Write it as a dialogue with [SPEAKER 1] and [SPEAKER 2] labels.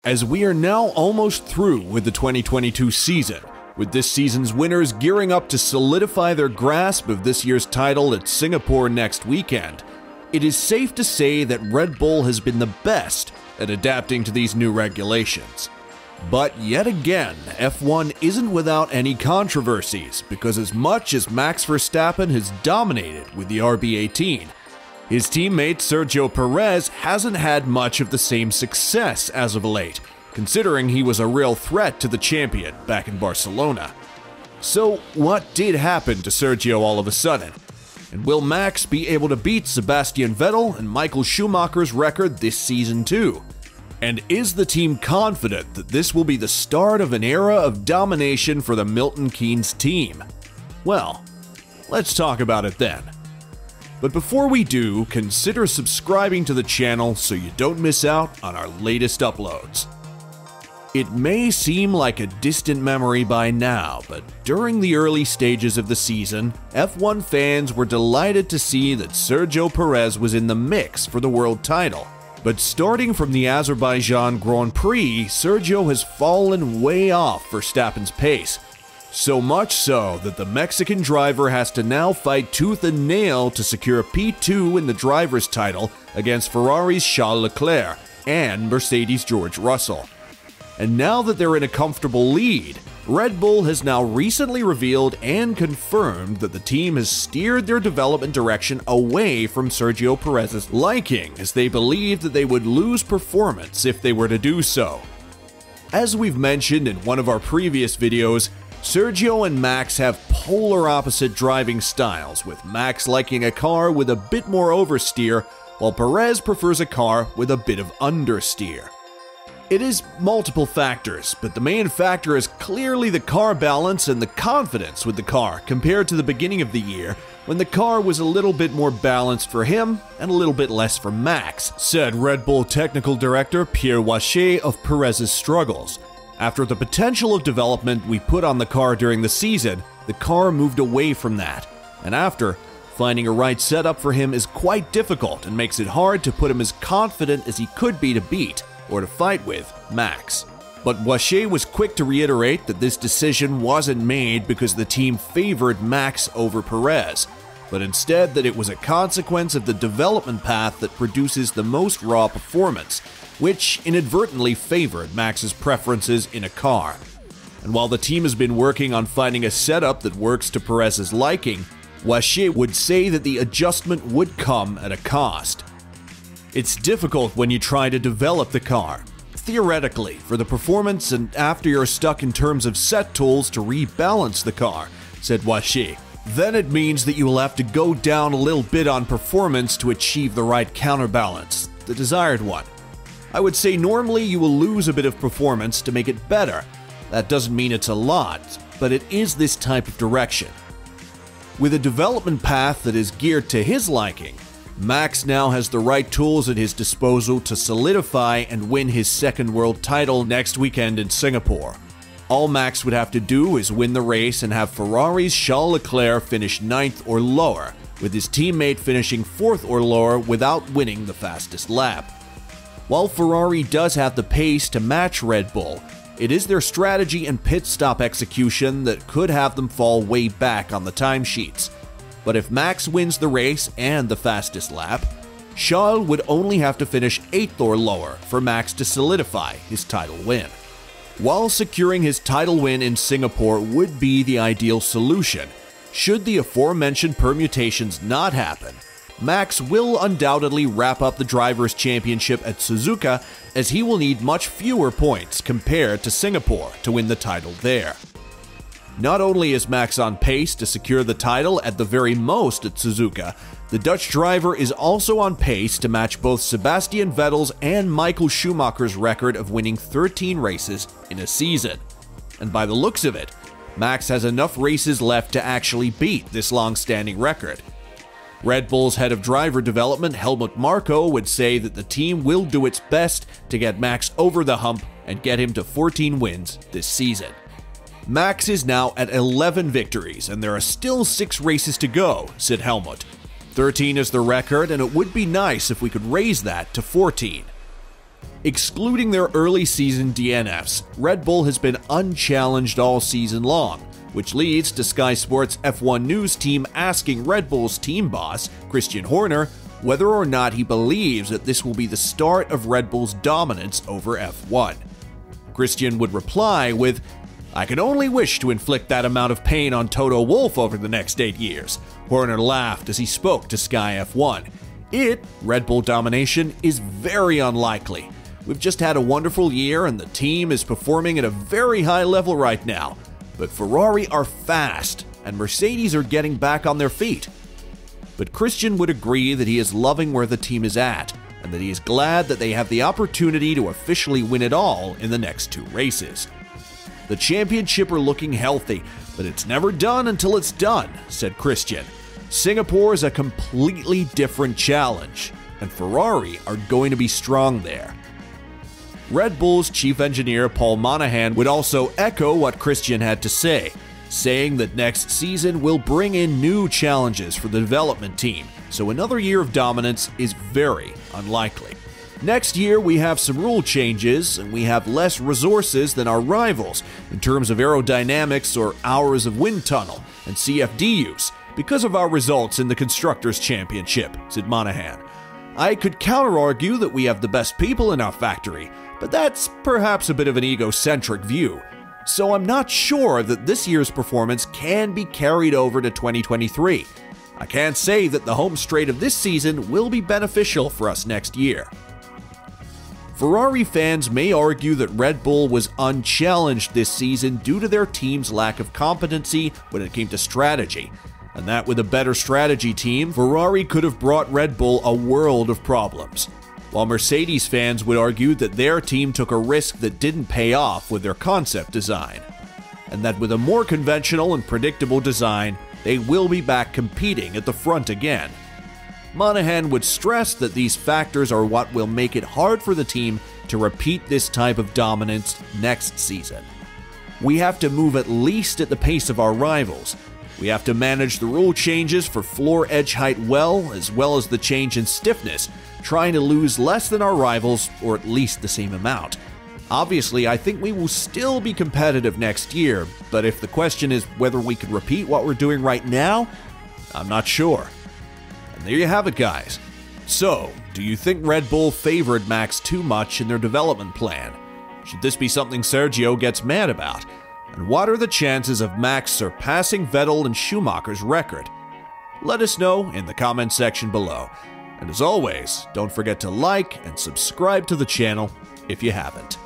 [SPEAKER 1] As we are now almost through with the 2022 season, with this season's winners gearing up to solidify their grasp of this year's title at Singapore next weekend, it is safe to say that Red Bull has been the best at adapting to these new regulations. But yet again, F1 isn't without any controversies, because as much as Max Verstappen has dominated with the RB18, his teammate Sergio Perez hasn't had much of the same success as of late, considering he was a real threat to the champion back in Barcelona. So what did happen to Sergio all of a sudden? And will Max be able to beat Sebastian Vettel and Michael Schumacher's record this season too? And is the team confident that this will be the start of an era of domination for the Milton Keynes team? Well, let's talk about it then. But before we do, consider subscribing to the channel so you don't miss out on our latest uploads. It may seem like a distant memory by now, but during the early stages of the season, F1 fans were delighted to see that Sergio Perez was in the mix for the world title. But starting from the Azerbaijan Grand Prix, Sergio has fallen way off Verstappen's pace. So much so that the Mexican driver has to now fight tooth and nail to secure P2 in the driver's title against Ferrari's Charles Leclerc and Mercedes' George Russell. And now that they're in a comfortable lead, Red Bull has now recently revealed and confirmed that the team has steered their development direction away from Sergio Perez's liking, as they believed that they would lose performance if they were to do so. As we've mentioned in one of our previous videos, Sergio and Max have polar opposite driving styles, with Max liking a car with a bit more oversteer, while Perez prefers a car with a bit of understeer. It is multiple factors, but the main factor is clearly the car balance and the confidence with the car compared to the beginning of the year, when the car was a little bit more balanced for him and a little bit less for Max, said Red Bull technical director Pierre Wache of Perez's struggles. After the potential of development we put on the car during the season, the car moved away from that, and after, finding a right setup for him is quite difficult and makes it hard to put him as confident as he could be to beat, or to fight with, Max. But Wache was quick to reiterate that this decision wasn't made because the team favored Max over Perez, but instead that it was a consequence of the development path that produces the most raw performance, which inadvertently favored Max's preferences in a car. And while the team has been working on finding a setup that works to Perez's liking, Wache would say that the adjustment would come at a cost. It's difficult when you try to develop the car, theoretically, for the performance and after you're stuck in terms of set tools to rebalance the car, said Wache. Then it means that you will have to go down a little bit on performance to achieve the right counterbalance, the desired one. I would say normally you will lose a bit of performance to make it better. That doesn't mean it's a lot, but it is this type of direction. With a development path that is geared to his liking, Max now has the right tools at his disposal to solidify and win his second world title next weekend in Singapore. All Max would have to do is win the race and have Ferrari's Charles Leclerc finish 9th or lower, with his teammate finishing 4th or lower without winning the fastest lap. While Ferrari does have the pace to match Red Bull, it is their strategy and pit stop execution that could have them fall way back on the timesheets. But if Max wins the race and the fastest lap, Charles would only have to finish 8th or lower for Max to solidify his title win. While securing his title win in Singapore would be the ideal solution, should the aforementioned permutations not happen, Max will undoubtedly wrap up the Drivers' Championship at Suzuka, as he will need much fewer points compared to Singapore to win the title there. Not only is Max on pace to secure the title at the very most at Suzuka, the Dutch driver is also on pace to match both Sebastian Vettel's and Michael Schumacher's record of winning 13 races in a season. And by the looks of it, Max has enough races left to actually beat this long-standing record. Red Bull's head of driver development, Helmut Marko, would say that the team will do its best to get Max over the hump and get him to 14 wins this season. Max is now at 11 victories, and there are still 6 races to go, said Helmut. 13 is the record, and it would be nice if we could raise that to 14. Excluding their early season DNFs, Red Bull has been unchallenged all season long, which leads to Sky Sports F1 News team asking Red Bull's team boss, Christian Horner, whether or not he believes that this will be the start of Red Bull's dominance over F1. Christian would reply with, "I can only wish to inflict that amount of pain on Toto Wolff over the next 8 years." Horner laughed as he spoke to Sky F1. Red Bull domination, is very unlikely. We've just had a wonderful year and the team is performing at a very high level right now. But Ferrari are fast and Mercedes are getting back on their feet. But Christian would agree that he is loving where the team is at and that he is glad that they have the opportunity to officially win it all in the next 2 races. "The championship are looking healthy, but it's never done until it's done," said Christian. "Singapore is a completely different challenge, and Ferrari are going to be strong there." Red Bull's chief engineer Paul Monahan would also echo what Christian had to say, saying that next season will bring in new challenges for the development team, so another year of dominance is very unlikely. Next year, we have some rule changes, and we have less resources than our rivals in terms of aerodynamics or hours of wind tunnel and CFD use because of our results in the Constructors' Championship, said Monahan. "I could counter-argue that we have the best people in our factory, but that's perhaps a bit of an egocentric view. So I'm not sure that this year's performance can be carried over to 2023. I can't say that the home straight of this season will be beneficial for us next year." Ferrari fans may argue that Red Bull was unchallenged this season due to their team's lack of competency when it came to strategy, and that with a better strategy team, Ferrari could have brought Red Bull a world of problems. While Mercedes fans would argue that their team took a risk that didn't pay off with their concept design, and that with a more conventional and predictable design, they will be back competing at the front again. Monahan would stress that these factors are what will make it hard for the team to repeat this type of dominance next season. "We have to move at least at the pace of our rivals. We have to manage the rule changes for floor edge height well as the change in stiffness, trying to lose less than our rivals or at least the same amount. Obviously, I think we will still be competitive next year, but if the question is whether we could repeat what we're doing right now, I'm not sure." And there you have it, guys. So, do you think Red Bull favored Max too much in their development plan? Should this be something Sergio gets mad about? And what are the chances of Max surpassing Vettel and Schumacher's record? Let us know in the comment section below. And as always, don't forget to like and subscribe to the channel if you haven't.